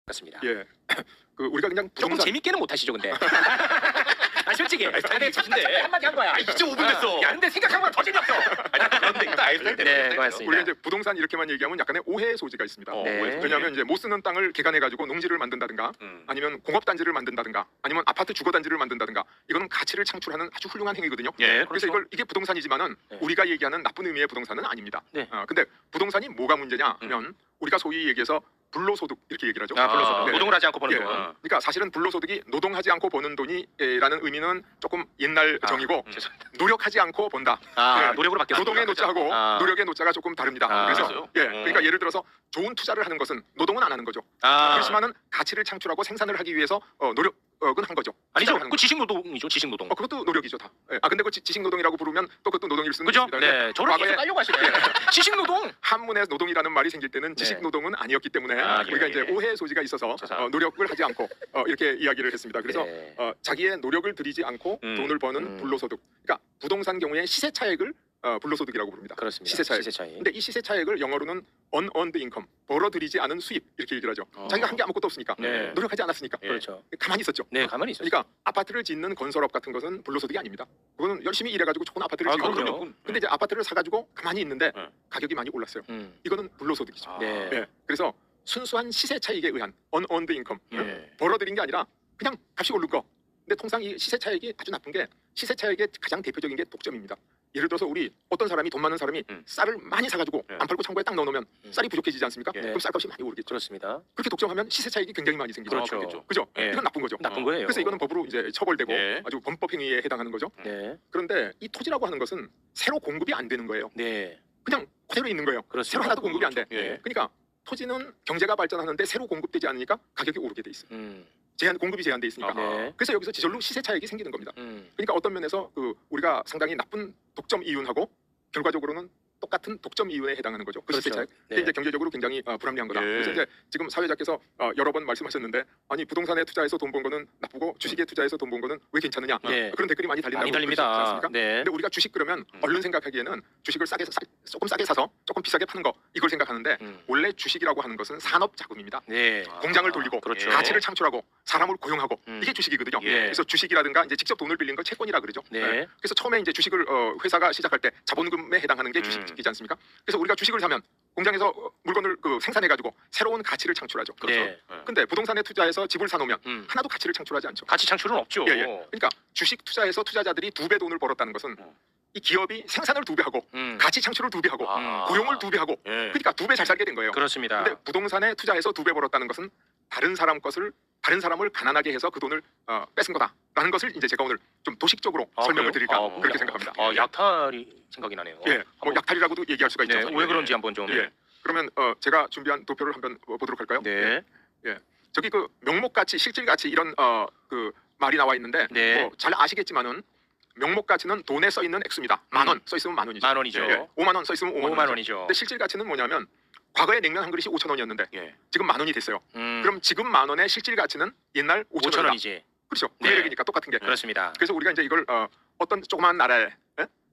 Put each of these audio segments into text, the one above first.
같습니다. 예. 그 우리가 그냥 조금 부동산 재밌게는 못 하시죠, 근데. 아 솔직히. 스타일이 있으신데. 한마디 한 거야. 이제 5분 됐어. 야, 근데 생각한 거더 재미없어. 그런데 일단 아이스타일 때문에. 네, 고맙습니다. 우리가 이제 부동산 이렇게만 얘기하면 약간의 오해의 소지가 있습니다. 네. 왜냐하면 이제 못 쓰는 땅을 개간해 가지고 농지를 만든다든가 아니면 공업 단지를 만든다든가 아니면 아파트 주거 단지를 만든다든가 이거는 가치를 창출하는 아주 훌륭한 행위거든요. 예, 그래서 이걸 이게 부동산이지만은 네. 우리가 얘기하는 나쁜 의미의 부동산은 아닙니다. 네. 근데 부동산이 뭐가 문제냐 하면 우리가 소위 얘기해서 불로소득 이렇게 얘기를 하죠. 아, 불로소득. 네. 노동을 하지 않고 버는 예. 돈. 그러니까 사실은 불로소득이 노동하지 않고 버는 돈이라는 의미는 조금 옛날 정이고 노력하지 않고 번다. 아, 네. 노력으로 바뀌었다. 노동의 노자하고 아. 노력의 노자가 조금 다릅니다. 아, 그래서 그래서요? 그러니까 예를 들어서 좋은 투자를 하는 것은 노동은 안 하는 거죠. 아, 그렇지만은 가치를 창출하고 생산을 하기 위해서 노력은 한 거죠. 아니죠. 투자를 하는 그 지식 노동이죠. 지식 노동. 그것도 노력이죠 다. 근데 그 지식 노동이라고 부르면 또 그것도 노동일 수는 그죠? 있습니다. 네. 저를 과거에 계속 깔려고 하시네. 지식 노동. 한문에 노동이라는 말이 생길 때는 지식 네. 노동은 아니었기 때문에 아, 우리가 예, 이제 예. 오해의 소지가 있어서 죄송합니다. 노력을 하지 않고 이렇게 이야기를 했습니다. 그래서 네. 자기의 노력을 들이지 않고 돈을 버는 불로소득. 그러니까 부동산 경우에 시세 차익을 불로소득이라고 부릅니다. 그렇습니다. 시세 차익. 시세 차익. 근데 이 시세 차익을 영어로는 unearned income, 벌어들이지 않은 수입 이렇게 얘기를 하죠. 자기가 한 게 아무것도 없으니까 네. 노력하지 않았으니까 그렇죠. 가만히 있었죠. 네, 가만히 있었어요. 그러니까 아파트를 짓는 건설업 같은 것은 불로소득이 아닙니다. 그거는 열심히 일해가지고 좋은 아파트를 아, 짓거든요. 그럼요. 근데 이제 아파트를 사가지고 가만히 있는데 네. 가격이 많이 올랐어요. 음. 이거는 불로소득이죠. 아. 네. 예. 그래서 순수한 시세 차익에 의한 unearned income, 예. 벌어들인 게 아니라 그냥 값이 오른 거. 근데 통상 이 시세 차익이 아주 나쁜 게 시세 차익의 가장 대표적인 게 독점입니다. 예를 들어서 우리 어떤 사람이 돈 많은 사람이 쌀을 많이 사가지고 안 팔고 창고에 딱 넣어놓으면 쌀이 부족해지지 않습니까? 예. 그럼 쌀값이 많이 오르겠죠. 그렇습니다. 그렇게 독점하면 시세 차익이 굉장히 많이 생기죠. 그렇죠. 그렇겠죠. 그죠? 예. 이건 나쁜 거죠. 나쁜 거예요. 그래서 이거는 법으로 이제 처벌되고 예. 아주 범법 행위에 해당하는 거죠. 네. 그런데 이 토지라고 하는 것은 새로 공급이 안 되는 거예요. 네. 그냥 그대로 있는 거예요. 그렇습니다. 새로 하나도 공급이 안 돼. 예. 그러니까 토지는 경제가 발전하는데 새로 공급되지 않으니까 가격이 오르게 돼 있어요. 공급이 제한돼 있으니까. 네. 그래서 여기서 저절로 시세 차익이 생기는 겁니다. 음. 그러니까 어떤 면에서 우리가 상당히 나쁜 독점 이윤하고 결과적으로는 똑같은 독점 이윤에 해당하는 거죠. 그 시세 그렇죠. 차익. 네. 근데 이제 경제적으로 굉장히 불합리한 거다. 예. 그래서 이제 지금 사회자께서 여러 번 말씀하셨는데 아니 부동산에 투자해서 돈 번 거는 나쁘고 주식에 투자해서 돈 번 거는 왜 괜찮느냐. 네. 그런 댓글이 많이 달린다고 많이 그러시지 달립니다. 않습니까? 네. 근데 우리가 주식 그러면 얼른 생각하기에는 주식을 조금 싸게 사서 조금 비싸게 파는 거 이걸 생각하는데 원래 주식이라고 하는 것은 산업 자금입니다. 네. 공장을 돌리고 그렇죠. 가치를 창출하고 사람을 고용하고 이게 주식이거든요. 예. 그래서 주식이라든가 이제 직접 돈을 빌린 걸 채권이라 그러죠. 네. 그래서 처음에 이제 주식을 회사가 시작할 때 자본금에 해당하는 게 주식이지 않습니까? 그래서 우리가 주식을 사면 공장에서 물건을 생산해 가지고 새로운 가치를 창출하죠. 그렇죠. 네. 근데 부동산에 투자해서 집을 사놓으면 하나도 가치를 창출하지 않죠. 가치 창출은 없죠. 예, 예. 그러니까 주식 투자해서 투자자들이 2배 돈을 벌었다는 것은 이 기업이 생산을 2배 하고 가치 창출을 2배 하고 아. 고용을 2배 하고 예. 그러니까 2배 잘 살게 된 거예요. 그렇습니다. 근데 부동산에 투자해서 2배 벌었다는 것은 다른 사람을 가난하게 해서 그 돈을 뺏은 거다라는 것을 이제 제가 오늘 좀 도식적으로 설명을 드릴까 그렇게 생각합니다. 약탈이 생각이 나네요. 예, 뭐 한번- 약탈이라고도 얘기할 수가 있죠. 네, 왜 그런지 한번 좀. 예. 그러면 제가 준비한 도표를 한번 보도록 할까요? 네. 저기 그 명목가치, 실질가치 이런 그 말이 나와 있는데 네. 뭐 잘 아시겠지만은 명목가치는 돈에 써 있는 액수입니다. 10,000원 써 있으면 10,000원이죠. 10,000원이죠. 5만 원 써 있으면 5만 5만 원이죠. 근데 실질가치는 뭐냐면 과거에 냉면 한 그릇이 5,000원이었는데 예. 지금 10,000원이 됐어요. 그럼 그럼 지금 10,000원의 실질가치는 옛날 5,000원이다. 5,000원이지. 그렇죠. 네. 구매력이니까 똑같은 게. 그렇습니다. 그래서 우리가 이제 이걸 어떤 조그마한 나라에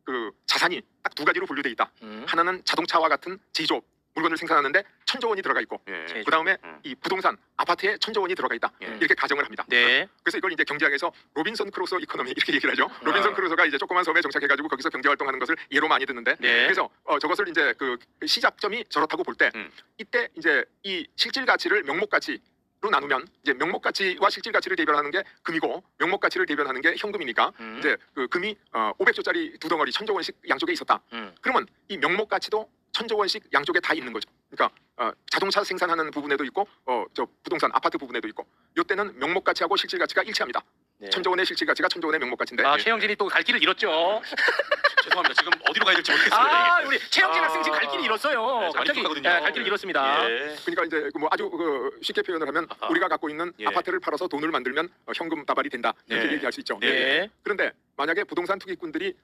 그 자산이 딱 두 가지로 분류돼 있다. 하나는 자동차와 같은 제조업 물건을 생산하는데 1,000조 원이 들어가 있고 예. 그 다음에 이 부동산 아파트에 1,000조 원이 들어가 있다. 예. 이렇게 가정을 합니다. 네. 그래서 이걸 이제 경제학에서 로빈son 크루소 이코노미 이렇게 얘기를 하죠. 로빈선 크루소가 이제 조그만 섬에 정착해가지고 거기서 경제 활동하는 것을 예로 많이 듣는데 네. 그래서 저것을 이제 그 시작점이 저렇다고 볼 때 이때 이제 이 실질 가치를 명목 가치 로 나누면 이제 명목 가치와 실질 가치를 대변하는 게 금이고 명목 가치를 대변하는 게 현금이니까 이제 그 금이 500조짜리 두 덩어리 1,000조 원씩 양쪽에 있었다. 그러면 이 명목 가치도 1,000조 원씩 양쪽에 다 있는 거죠. 그러니까 자동차 생산하는 부분에도 있고 저 부동산 아파트 부분에도 있고 이때는 명목 가치하고 실질 가치가 일치합니다. 네. 1,000조 원의 실질 가치가 1,000조 원의 명목 가치인데 최영진이 또 갈 길을 잃었죠. 죄송합니다. 지금 어디로 가야 될지 모르겠어요. 우리 최영진 학생 지금 갈 길을 잃었어요. 네, 갑자기 많이 갈 길을 잃었습니다. 예. 그러니까 이제 뭐 아주 쉽게 표현을 하면 우리가 갖고 있는 예. 아파트를 팔아서 돈을 만들면 현금 다발이 된다 이렇게 네. 얘기할 수 있죠. 네. 그런데 만약에 부동산 투기꾼들이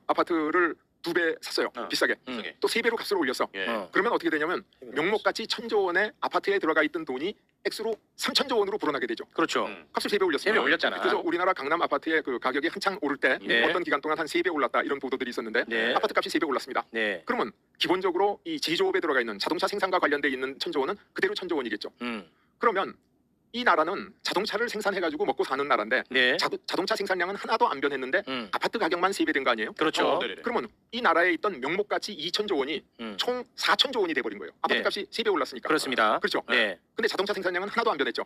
아파트를 2배 샀어요. 비싸게. 또 3배로 값을 올렸어. 예. 그러면 어떻게 되냐면 명목가치 1,000조 원의 아파트에 들어가 있던 돈이 액수로 3,000조 원으로 불어나게 되죠. 그렇죠. 값을 3배 올렸습니다. 3배 올렸잖아. 그래서 우리나라 강남 아파트의 그 가격이 한창 오를 때 네. 어떤 기간 동안 한 3배 올랐다 이런 보도들이 있었는데 네. 아파트 값이 3배 올랐습니다. 네. 그러면 기본적으로 이 제조업에 들어가 있는 자동차 생산과 관련돼 있는 1,000조 원은 그대로 1,000조 원이겠죠. 그러면 이 나라는 자동차를 생산해가지고 먹고 사는 나라인데 네. 자동차 생산량은 하나도 안 변했는데 아파트 가격만 3배 된 거 아니에요? 그렇죠. 네네네. 그러면 이 나라에 있던 명목가치 2천조 원이 총 4천조 원이 돼버린 거예요. 아파트 네. 값이 3배 올랐으니까. 그렇습니다. 그렇죠. 네. 근데 자동차 생산량은 하나도 안 변했죠.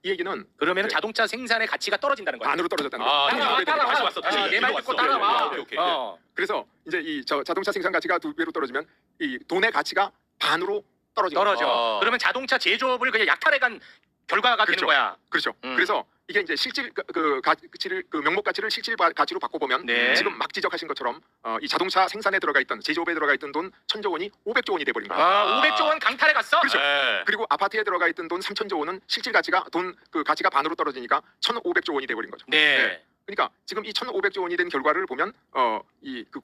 이 얘기는 그러면 네. 자동차 생산의 가치가 떨어진다는 거예요. 반으로 떨어졌다는 거예요. 아, 따라와, 따라와. 다시 왔어. 다시 내 말 듣고 왔어. 따라와. 오케이, 오케이. 그래서 이제 이 자동차 생산 가치가 2배로 떨어지면 이 돈의 가치가 반으로 떨어지고 떨어져. 그러면 자동차 제조업을 그냥 약탈해간 결과가 그렇죠. 되는 거야. 그렇죠. 그래서 이게 이제 실질 가치를 명목 가치를 실질 가치로 바꿔보면 네. 지금 막 지적하신 것처럼 이 자동차 생산에 들어가 있던 제조업에 들어가 있던 돈 1,000조 원이 500조 원이 돼버린 거예요. 500조 원 강탈해 갔어? 그렇죠. 네. 그리고 아파트에 들어가 있던 돈 3,000조 원은 실질 가치가 가치가 반으로 떨어지니까 1,500조 원이 돼버린 거죠. 네. 그러니까 지금 이 1,500조 원이 된 결과를 보면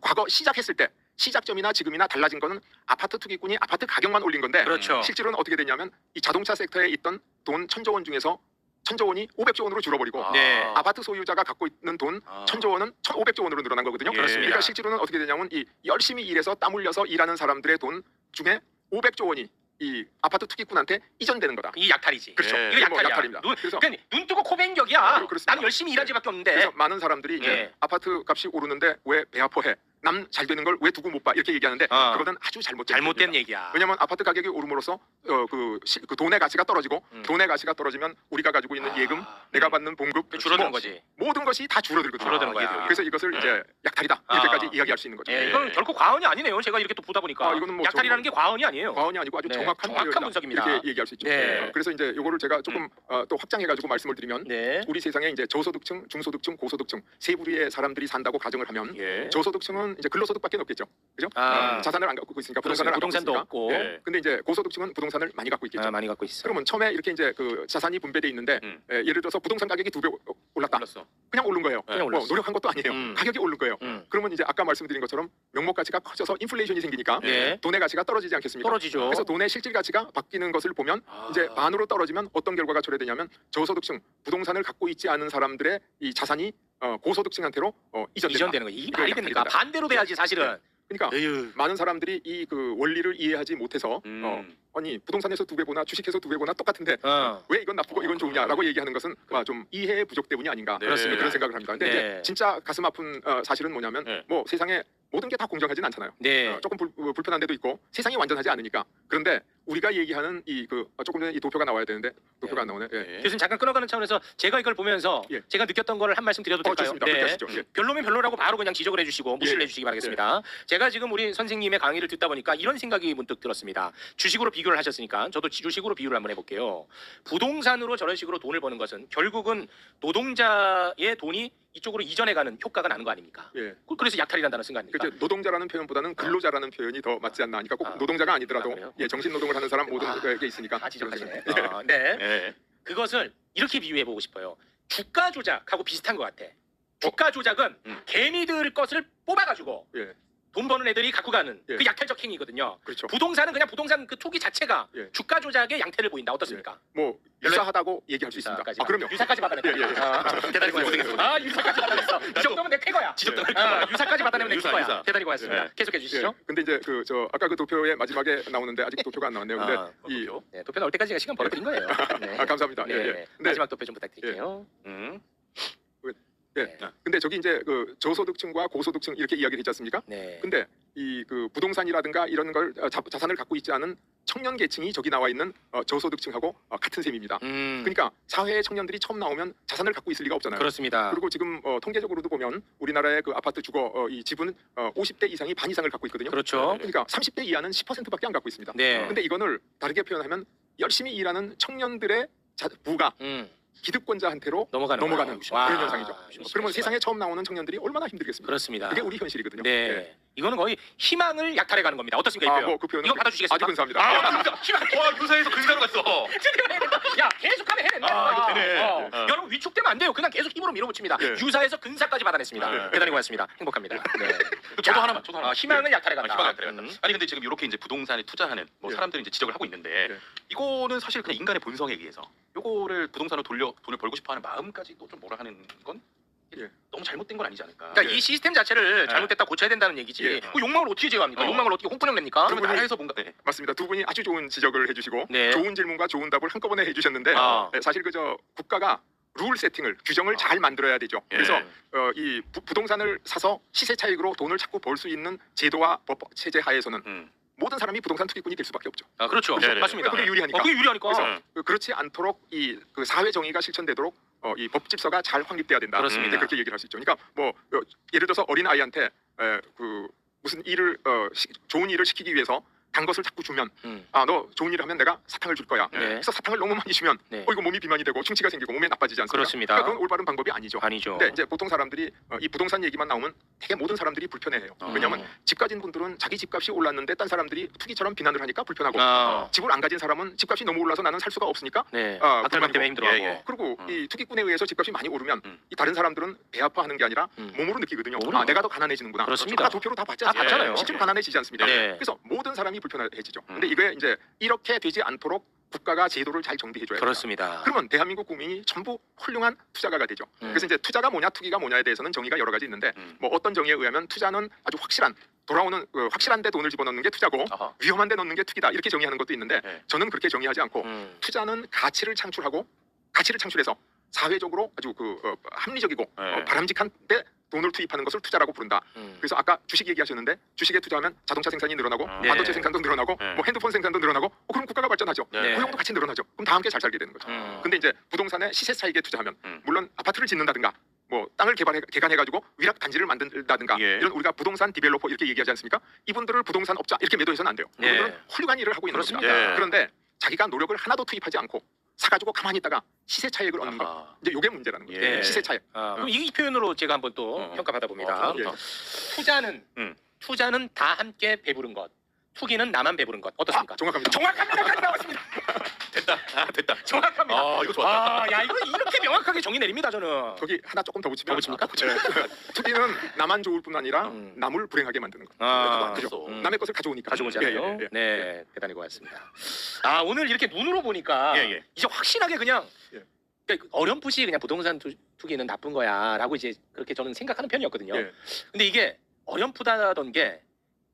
과거 시작했을 때 시작점이나 지금이나 달라진 거는 아파트 투기꾼이 아파트 가격만 올린 건데 그렇죠. 실제로는 어떻게 됐냐면 이 자동차 섹터에 있던 돈 1,000조 원 중에서 1,000조 원이 500조 원으로 줄어버리고 네. 아파트 소유자가 갖고 있는 돈 1,000조 원은 1,500조 원으로 늘어난 거거든요. 예. 그렇습니다. 그러니까 실제로는 어떻게 되냐면 이 열심히 일해서 땀 흘려서 일하는 사람들의 돈 중에 500조 원이 이 아파트 투기꾼한테 이전되는 거다. 이 약탈이지. 그렇죠. 예. 이거 이게 뭐 약탈이야. 약탈입니다. 그래서 그래서 눈 뜨고 코 베인 격이야. 그렇습니다. 나는 열심히 일한 지밖에 없는데. 그래서 많은 사람들이 이제 예. 아파트 값이 오르는데 왜 배 아파해? 남 잘 되는 걸 왜 두고 못 봐? 이렇게 얘기하는데 그거는 아주 잘못된 얘기야. 왜냐하면 아파트 가격이 오름으로써 그 돈의 가치가 떨어지고 돈의 가치가 떨어지면 우리가 가지고 있는 예금, 내가 받는 봉급, 줄어드는 뭐 거지. 모든 것이 다 줄어들거든요. 줄어드는 거야. 그래서 이것을 이제 약탈이다 이렇게까지 이야기할 수 있는 거죠. 예, 이건 결코 과언이 아니네요. 제가 이렇게 또 보다 보니까 이거는 뭐 약탈이라는 게 과언이 아니에요. 과언이 아니고 아주 네, 정확한 정확한 표현이다. 분석입니다. 이렇게 얘기할 수 있죠. 네. 그래서 이제 이거를 제가 조금 또 확장해가지고 말씀을 드리면 네. 우리 세상에 이제 저소득층, 중소득층, 고소득층 세 부류의 사람들이 산다고 가정을 하면 예. 저소득층은 이제 근로소득밖에 없겠죠. 그죠? 자산을 안 갖고 있으니까 부동산을 안 갖고 부동산도 있으니까. 없고 예. 근데 이제 고소득층은 부동산을 많이 갖고 있겠죠. 많이 갖고 있어. 그러면 처음에 이렇게 이제 그 자산이 분배돼 있는데 예를 들어서 부동산 가격이 2배 올랐다. 올랐어. 그냥 오른 거예요. 그냥 올랐어. 노력한 것도 아니에요. 가격이 오른 거예요. 그러면 이제 아까 말씀드린 것처럼 명목 가치가 커져서 인플레이션이 생기니까 네. 돈의 가치가 떨어지지 않겠습니까? 떨어지죠. 그래서 돈의 실질 가치가 바뀌는 것을 보면 이제 반으로 떨어지면 어떤 결과가 초래되냐면 저소득층, 부동산을 갖고 있지 않은 사람들의 이 자산이 고소득층한테로 이전되는 거. 이 말이 됩니까? 반대로 돼야지 사실은. 그러니까 에휴. 많은 사람들이 이 그 원리를 이해하지 못해서 아니 부동산에서 2배 보나 주식해서 2배 보나 똑같은데 왜 이건 나쁘고 이건 좋으냐라고 얘기하는 것은 좀 이해의 부족 때문이 아닌가 네. 그렇습니다. 그런 생각을 합니다. 근데 네. 이제 진짜 가슴 아픈 사실은 뭐냐면 네. 뭐 세상에 모든 게 다 공정하진 않잖아요. 네. 조금 불편한 데도 있고 세상이 완전하지 않으니까. 그런데 우리가 얘기하는 이 조금 전에 이 도표가 나와야 되는데 도표가 안 나오네. 예. 교수님 잠깐 끊어가는 차원에서 제가 이걸 보면서 예. 제가 느꼈던 거를 한 말씀 드려도 될까요? 좋습니다. 그렇게 하시죠. 예. 별로면 별로라고 바로 그냥 지적을 해주시고 무시를 예. 해주시기 바라겠습니다. 제가 지금 우리 선생님의 강의를 듣다 보니까 이런 생각이 문득 들었습니다. 주식으로 비교를 하셨으니까 저도 주식으로 비유를 한번 해볼게요. 부동산으로 저런 식으로 돈을 버는 것은 결국은 노동자의 돈이 이쪽으로 이전해가는 효과가 나는 거 아닙니까? 예. 그래서 약탈이란다는 쓴 거 아닙니까? 그렇죠. 노동자라는 표현보다는 근로자라는 표현이 더 맞지 않나 하니까 꼭 노동자가 아니더라도 그래요? 정신 노동을 하는 사람 모든 게 있으니까. 다 지적하시네. 그렇죠. 네. 예. 그것을 이렇게 비유해 보고 싶어요. 주가 조작하고 비슷한 것 같아. 주가 조작은 개미들 것을 뽑아가지고 예. 돈 버는 애들이 갖고 가는 예. 그 약탈적 행위거든요. 그렇죠. 부동산은 그냥 부동산 그 투기 자체가 예. 주가 조작의 양태를 보인다. 어떻습니까? 뭐 유사하다고 얘기할 수 있습니다. 유사까지. 그럼요. 유사까지 받아냈다. 예, 예, 예. 대단히 고맙습니다. 유사까지 받아냈어. 이 정도면 내 쾌거야. 유사까지 받아내면 내 유사, 쾌거야. 유사. 대단히 고맙습니다. 예. 계속해 주시죠. 예. 근데 이제 아까 그 도표의 마지막에 나오는데 아직 도표가 안 나왔네요. 근데 이 네, 도표 나올 때까지 시간 벌어드린 거예요. 네. 감사합니다. 네. 예, 예. 근데 마지막 도표 좀 부탁드릴게요. 예. 네. 근데 저기 이제 그 저소득층과 고소득층 이렇게 이야기를 했지 않습니까? 네. 근데 이 그 부동산이라든가 이런 걸 자산을 갖고 있지 않은 청년 계층이 저기 나와 있는 저소득층하고 같은 셈입니다. 그러니까 사회의 청년들이 처음 나오면 자산을 갖고 있을 리가 없잖아요. 그렇습니다. 그리고 지금 통계적으로도 보면 우리나라의 그 아파트 주거 이 지분 50대 이상이 반 이상을 갖고 있거든요. 그렇죠. 그러니까 30대 이하는 10%밖에 안 갖고 있습니다. 네. 근데 이거를 다르게 표현하면 열심히 일하는 청년들의 부가 기득권자한테로 넘어가는 넘어가는 와. 그런 현상이죠. 그러면 세상에 처음 나오는 청년들이 얼마나 힘들겠습니까? 그렇습니다. 그게 우리 현실이거든요. 네. 예. 이거는 거의 희망을 약탈해 가는 겁니다. 어떻습니까? 이 표현? 그 표현은 이건 받아주시겠습니까? 아주 근사합니다. 희망. 와 유사에서 근사로 갔어. 야, 계속하면 해낸다. 이거 되네. 여러분 위축되면 안 돼요. 그냥 계속 힘으로 밀어붙입니다. 예. 유사에서 근사까지 받아냈습니다. 대단히 고맙습니다. 행복합니다. 네. 저도 하나만. 희망을 약탈해 간다. 희망을 약탈해 간다. 아니 근데 지금 이렇게 이제 부동산에 투자하는 뭐 예. 사람들이 이제 지적을 하고 있는데 예. 이거는 사실 그냥 인간의 본성에 의해서 요거를 부동산으로 돌려 돈을 벌고 싶어하는 마음까지 또 좀 뭐라 하는 건 예. 너무 잘못된 건 아니지 않을까. 그러니까 이 시스템 자체를 예. 잘못됐다 고쳐야 된다는 얘기지. 예. 그 욕망을 어떻게 제어합니까? 어. 욕망을 어떻게 홍보력 냅니까? 그러면 나라에서 뭔가 맞습니다. 두 분이 아주 좋은 지적을 해주시고 네. 좋은 질문과 좋은 답을 한꺼번에 해주셨는데 아. 사실 그저 국가가 룰 세팅을 규정을 잘 만들어야 되죠. 예. 그래서 이 부동산을 사서 시세 차익으로 돈을 자꾸 벌 수 있는 제도와 법 체제 하에서는 모든 사람이 부동산 투기꾼이 될 수밖에 없죠. 아, 그렇죠. 네, 네. 맞습니다. 그게 유리하니까. 그게 유리하니까. 그래서 그렇지 않도록 이 그 사회 정의가 실천되도록 이 법 질서가 잘 확립돼야 된다. 그렇습니다. 네, 그렇게 얘기를 할 수 있죠. 그러니까 뭐 예를 들어서 어린 아이한테 그 무슨 일을 좋은 일을 시키기 위해서 단 것을 자꾸 주면 아 너 좋은 일을 하면 내가 사탕을 줄 거야. 네. 그래서 사탕을 너무 많이 주면 네. 이거 몸이 비만이 되고 충치가 생기고 몸에 나빠지지 않습니까? 그렇습니다. 그러니까 그건 올바른 방법이 아니죠. 아니죠. 근데 이제 보통 사람들이 이 부동산 얘기만 나오면 되게 모든 사람들이 불편해해요. 왜냐하면 집 가진 분들은 자기 집값이 올랐는데 딴 사람들이 투기처럼 비난을 하니까 불편하고 아. 집을 안 가진 사람은 집값이 너무 올라서 나는 살 수가 없으니까 네. 아, 아틀만 때문에 힘들어하고. 예, 예. 그리고 이 투기꾼에 의해서 집값이 많이 오르면 이 다른 사람들은 배 아파하는 게 아니라 몸으로 느끼거든요. 몸으로 아 내가 더 가난해지는구나. 그렇습니다. 아까 두 표로 다 봤지 다 않습니까? 봤잖아요. 실제로 가난해지지 않습니까? 네. 그래서 모든 사람이 불편해지죠. 근데 이게 이제 이렇게 되지 않도록 국가가 제도를 잘 정비해줘야 돼요. 그렇습니다. 그러면 대한민국 국민이 전부 훌륭한 투자가가 되죠. 그래서 이제 투자가 뭐냐, 투기가 뭐냐에 대해서는 정의가 여러 가지 있는데 뭐 어떤 정의에 의하면 투자는 아주 확실한 돌아오는 확실한데 돈을 집어넣는 게 투자고 아하. 위험한데 넣는 게 투기다 이렇게 정의하는 것도 있는데 네. 저는 그렇게 정의하지 않고 투자는 가치를 창출하고 가치를 창출해서 사회적으로 아주 합리적이고 네. 바람직한 데 돈을 투입하는 것을 투자라고 부른다. 그래서 아까 주식 얘기하셨는데 주식에 투자하면 자동차 생산이 늘어나고 네. 반도체 생산도 늘어나고 네. 뭐 핸드폰 생산도 늘어나고 그럼 국가가 발전하죠. 네. 고용도 같이 늘어나죠. 그럼 다 함께 잘 살게 되는 거죠. 근데 이제 부동산에 시세 차익에 투자하면 물론 아파트를 짓는다든가 뭐 땅을 개간해가지고 위락 단지를 만든다든가 예. 이런 우리가 부동산 디벨로퍼 이렇게 얘기하지 않습니까? 이분들을 부동산 업자 이렇게 매도해서는 안 돼요. 예. 그분들은 훌륭한 일을 하고 있는 그렇습니다. 겁니다. 예. 그런데 자기가 노력을 하나도 투입하지 않고 사가지고 가만히 있다가 시세 차익을 얻는 것. 아하. 이제 이게 문제라는 거죠. 예. 시세 차익. 아, 그럼 이 표현으로 제가 한번 또 평가받아 봅니다. 예. 투자는 다 함께 배부른 것. 투기는 나만 배부른 것. 어떻습니까? 정확합니다. 정확합니다. 잘 나왔습니다. 됐다. 됐다. 정확합니다. 아, 이거 좋았다. 아, 야, 이거 이렇게 명확하게 정의 내립니다, 저는. 저기 하나 조금 더 붙이면 더 붙입니까? 투기는 나만 좋을 뿐 아니라 남을 불행하게 만드는 것. 아, 그죠? 그렇소. 남의 것을 가져오니까. 가져오잖아요. 예, 예, 예. 네, 대단히 고맙습니다. 아, 오늘 이렇게 눈으로 보니까 예, 예. 이제 확실하게 그냥 예. 그러니까 어렴풋이 그냥 부동산 투기는 나쁜 거야라고 이제 그렇게 저는 생각하는 편이었거든요. 예. 근데 이게 어렴풋하던 게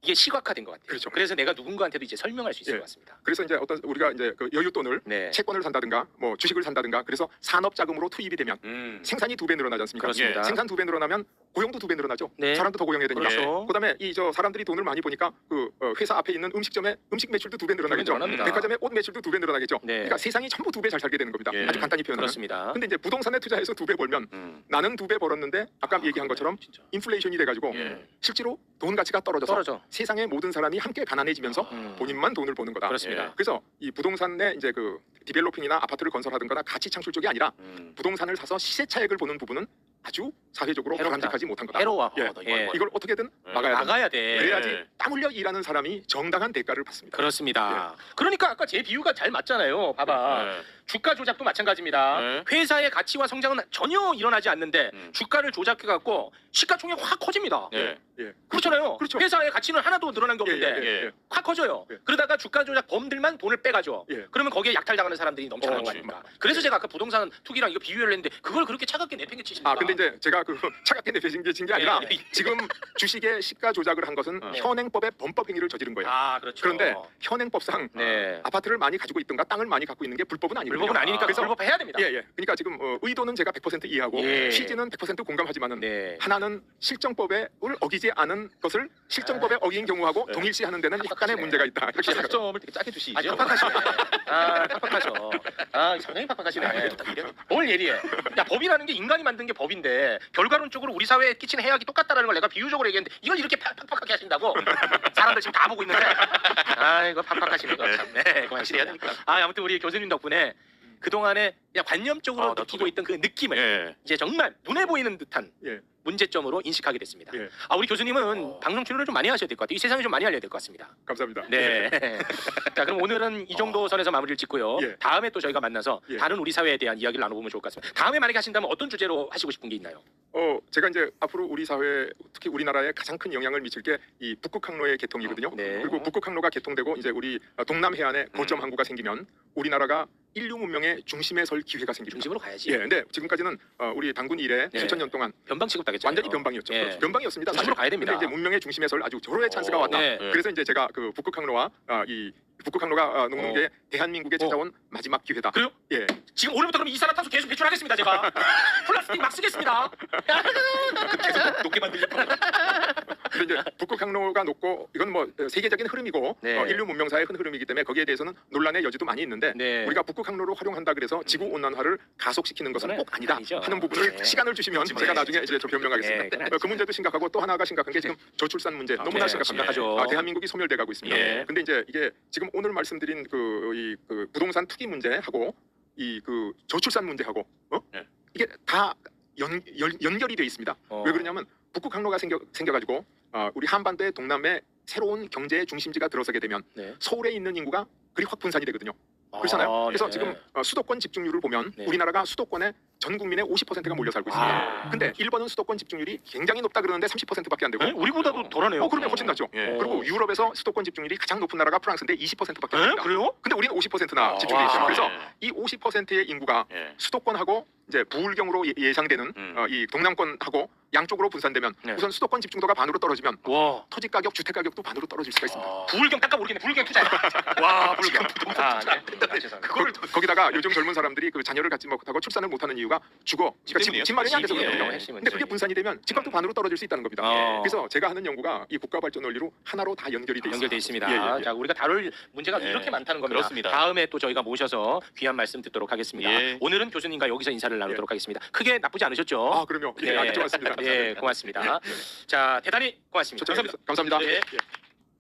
이게 시각화된 것 같아요. 그렇죠. 그래서 내가 누군가한테도 이제 설명할 수 있을 예. 것 같습니다. 그래서 이제 어떤 우리가 이제 그 여윳돈을 네. 채권을 산다든가 뭐 주식을 산다든가 그래서 산업 자금으로 투입이 되면 생산이 2배 늘어나지 않습니까? 그렇습니다. 생산 2배 늘어나면 고용도 2배 늘어나죠. 네. 사람도 더 고용해야 되니까. 그렇죠. 그다음에 이 저 사람들이 돈을 많이 보니까 그 회사 앞에 있는 음식점에 음식 매출도 2배 늘어나겠죠. 늘어납니다. 백화점에 옷 매출도 2배 늘어나겠죠. 네. 그러니까 세상이 전부 2배 잘 살게 되는 겁니다. 예. 아주 간단히 표현하면. 그렇습니다. 근데 이제 부동산에 투자해서 2배 벌면 나는 2배 벌었는데 아까 얘기한 것처럼 진짜. 인플레이션이 돼가지고 예. 실제로 돈 가치가 떨어져서 떨어져. 세상의 모든 사람이 함께 가난해지면서 본인만 돈을 버는 거다. 그렇습니다. 예. 그래서 이 부동산의 이제 그 디벨로핑이나 아파트를 건설하든거나 가치 창출 쪽이 아니라 부동산을 사서 시세 차익을 보는 부분은 아주 사회적으로 해롭다. 바람직하지 못한 거다. 해로워. 예. 예. 이걸 어떻게든 막아야 된다. 나가야 돼. 그래야지 예. 땀 흘려 일하는 사람이 정당한 대가를 받습니다. 그렇습니다. 그러니까 아까 제 비유가 잘 맞잖아요. 봐봐. 네. 주가 조작도 마찬가지입니다. 네. 회사의 가치와 성장은 전혀 일어나지 않는데 주가를 조작해갖고 시가총액 확 커집니다. 예. 예. 그렇잖아요. 그렇죠. 회사의 가치는 하나도 늘어난 게 예, 없는데 예, 예. 확 커져요. 예. 그러다가 주가 조작 범들만 돈을 빼가죠. 예. 그러면 거기에 약탈당하는 사람들이 넘쳐나는 거 그렇지. 아닙니까? 그래서 제가 아까 부동산 투기랑 이거 비유를 했는데 그걸 그렇게 차갑게 내팽개치십니까? 아 근데 이제 제가 그 차갑게 내팽개친 게 아니라 예, 예. 지금 주식의 시가 조작을 한 것은 현행법의 범법 행위를 저지른 거예요. 아 그렇죠. 그런데 현행법상 네. 아파트를 많이 가지고 있든가 땅을 많이 갖고 있는 게 불법은 아니거든요. 불법은 아니니까 그래서 불법해야 됩니다. 예, 예. 그러니까 지금 의도는 제가 100% 이해하고 예. 취지는 100% 공감하지만은 네. 하나는 실정법에 어기지 않은 것을 실정법에 어긴 경우하고 네. 동일시하는 데는 약간의 빡빡하시네. 문제가 있다. 이렇게 생각합니다. 학점을 되게 짜게 주시죠. 아주 팍팍하시네. 아 팍팍하셔. 아 상당히 팍팍하시네. 뭘 예리해. 야 법이라는 게 인간이 만든 게 법인데 결과론적으로 우리 사회에 끼치는 해악이 똑같다라는 걸 내가 비유적으로 얘기했는데 이걸 이렇게 팍팍하게 하신다고 사람들 지금 다 보고 있는데 아 이거 팍팍하시네. 이거 참. 네 그만하시래야 되니까. 아 아무튼 우리 교수님 덕분에 그동안에 그냥 관념적으로 아, 나 느끼고 있던 그 느낌을 예. 이제 정말 눈에 보이는 듯한 예. 문제점으로 인식하게 됐습니다. 예. 우리 교수님은 방송 출연을 좀 많이 하셔야 될 것 같아요. 이 세상에 좀 많이 알려야 될 것 같습니다. 감사합니다. 네. 자, 그럼 오늘은 이 정도 선에서 마무리를 짓고요. 예. 다음에 또 저희가 만나서 예. 다른 우리 사회에 대한 이야기를 나눠보면 좋을 것 같습니다. 다음에 만약에 하신다면 어떤 주제로 하시고 싶은 게 있나요? 제가 이제 앞으로 우리 사회, 특히 우리나라에 가장 큰 영향을 미칠 게 이 북극 항로의 개통이거든요. 네. 그리고 북극 항로가 개통되고 이제 우리 동남 해안에 거점 항구가 생기면 우리나라가 인류 문명의 중심에 설 기회가 생깁니다. 중심으로 가야지. 예, 근데 지금까지는 우리 당군 이래 네. 수천 년 동안 변방 취급당했죠. 완전히 변방이었죠. 예. 그렇죠. 변방이었습니다. 중심으로 가야 됩니다. 근데 이제 문명의 중심에 설 아주 절호의 찬스가 왔다. 네. 그래서 이제 제가 그 북극 항로와 이 북극 항로가 녹는 게 대한민국에 찾아온 마지막 기회다. 그래요? 예. 지금 오늘부터 그럼 이산화탄소 계속 배출하겠습니다. 제가 플라스틱 막 쓰겠습니다. 계속 높게 만들려고. 근데 이제 북극 항로가 녹고 이건 뭐 세계적인 흐름이고 네. 인류 문명사의 큰 흐름이기 때문에 거기에 대해서는 논란의 여지도 많이 있는데 네. 우리가 북극 항로를 활용한다 그래서 지구 온난화를 가속시키는 것은 그건 꼭 아니다 아니죠. 하는 부분을 네. 시간을 주시면 제가 나중에 이제 좀 변명하겠습니다. 네, 그건 그 문제도 심각하고 또 하나가 심각한 게 지금 저출산 문제 너무나 네, 심각합니다. 심각하죠. 대한민국이 소멸돼 가고 있습니다. 예. 근데 이제 이게 지금 오늘 말씀드린 그 부동산 투기 문제하고 이 그 저출산 문제하고 네. 이게 다 연결이 돼 있습니다. 왜 그러냐면 북극 항로가 생겨가지고 우리 한반도의 동남에 새로운 경제의 중심지가 들어서게 되면 네. 서울에 있는 인구가 그리 확 분산이 되거든요. 그렇잖아요. 그래서 네. 지금 수도권 집중률을 보면 네. 우리나라가 수도권에 전 국민의 50%가 몰려 살고 있습니다. 근데 일본은 수도권 집중률이 굉장히 높다 그러는데 30%밖에 안 되고 네? 우리보다도 덜하네요. 그러면 훨씬 낫죠. 예. 그리고 유럽에서 수도권 집중률이 가장 높은 나라가 프랑스인데 20%밖에 안 네? 됩니다. 그래요? 근데 우리는 50%나 아, 집중돼 있어요. 와. 그래서 예. 이 50%의 인구가 예. 수도권하고 이제 부울경으로 예상되는 이 동남권하고 양쪽으로 분산되면 네. 우선 수도권 집중도가 반으로 떨어지면 와. 토지 가격, 주택 가격도 반으로 떨어질 수가 있습니다. 부울경 닦아 모르겠네. 부울경 투자해. 와, 부울경. 부동산 투자 안 된다. 죄송합니다. 거기다가 요즘 젊은 사람들이 그 자녀를 갖지 못하고 출산을 못하는 이유가 주거, 그러니까 집 마련이 안 돼서 집이에요. 그렇거든요. 핵심은 근데 그게 집이. 분산이 되면 집값도 반으로 떨어질 수 있다는 겁니다. 어. 그래서 제가 하는 연구가 이 국가 발전 원리로 하나로 다 연결이 돼 있습니다. 연결돼 있습니다. 예, 예, 예. 자, 우리가 다룰 문제가 예. 이렇게 많다는 겁니다. 그렇습니다. 다음에 또 저희가 모셔서 귀한 말씀 듣도록 하겠습니다. 예. 오늘은 교수님과 여기서 인사를 나누도록 하겠습니다. 크게 나쁘지 않으셨죠? 아, 그럼요. 예, 아주 좋았습니다. 예, 고맙습니다. 자, 대단히 고맙습니다. 감사합니다. 감사합니다. 예. 예.